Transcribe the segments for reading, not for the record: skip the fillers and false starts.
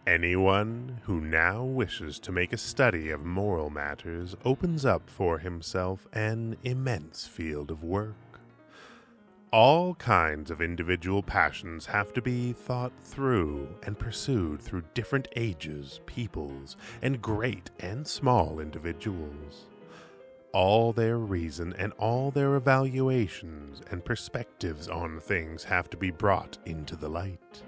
Anyone who now wishes to make a study of moral matters opens up for himself an immense field of work. All kinds of individual passions have to be thought through and pursued through different ages, peoples, and great and small individuals. All their reason and all their evaluations and perspectives on things have to be brought into the light.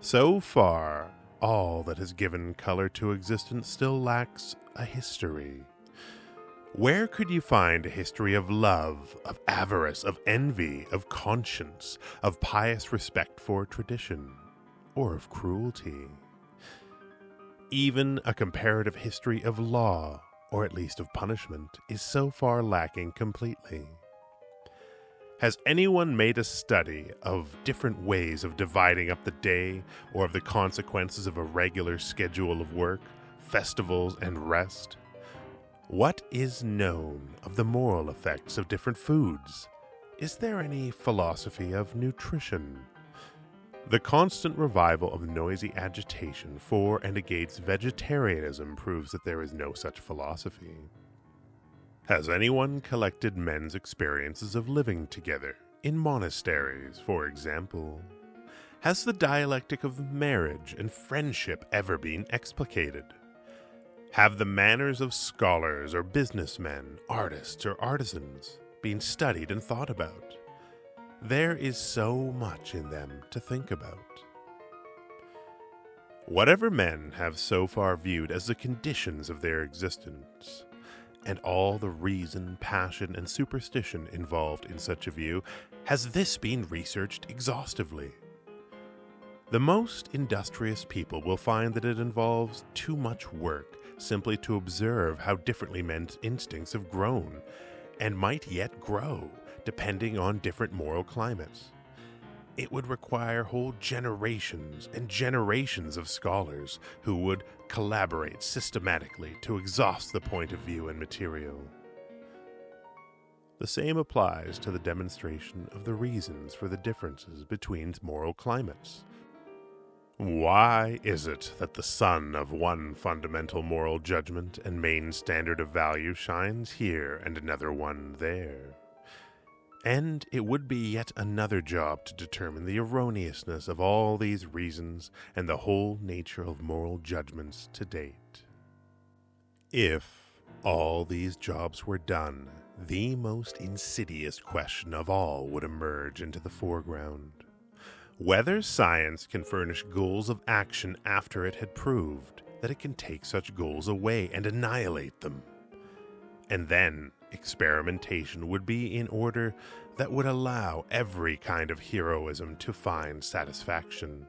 So far, all that has given color to existence still lacks a history. Where could you find a history of love, of avarice, of envy, of conscience, of pious respect for tradition, or of cruelty? Even a comparative history of law, or at least of punishment, is so far lacking completely. Has anyone made a study of different ways of dividing up the day, or of the consequences of a regular schedule of work, festivals, and rest? What is known of the moral effects of different foods? Is there any philosophy of nutrition? The constant revival of noisy agitation for and against vegetarianism proves that there is no such philosophy. Has anyone collected men's experiences of living together, in monasteries, for example? Has the dialectic of marriage and friendship ever been explicated? Have the manners of scholars or businessmen, artists or artisans been studied and thought about? There is so much in them to think about. Whatever men have so far viewed as the conditions of their existence, and all the reason, passion, and superstition involved in such a view, has this been researched exhaustively? The most industrious people will find that it involves too much work simply to observe how differently men's instincts have grown, and might yet grow, depending on different moral climates. It would require whole generations and generations of scholars who would collaborate systematically to exhaust the point of view and material. The same applies to the demonstration of the reasons for the differences between moral climates. Why is it that the sun of one fundamental moral judgment and main standard of value shines here and another one there? And it would be yet another job to determine the erroneousness of all these reasons and the whole nature of moral judgments to date. If all these jobs were done, the most insidious question of all would emerge into the foreground. Whether science can furnish goals of action after it had proved that it can take such goals away and annihilate them. And then experimentation would be in order that would allow every kind of heroism to find satisfaction.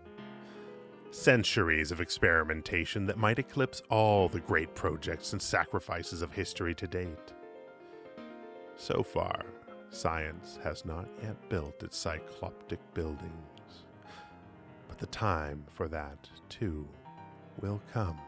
Centuries of experimentation that might eclipse all the great projects and sacrifices of history to date. So far, science has not yet built its cycloptic buildings, but the time for that, too, will come.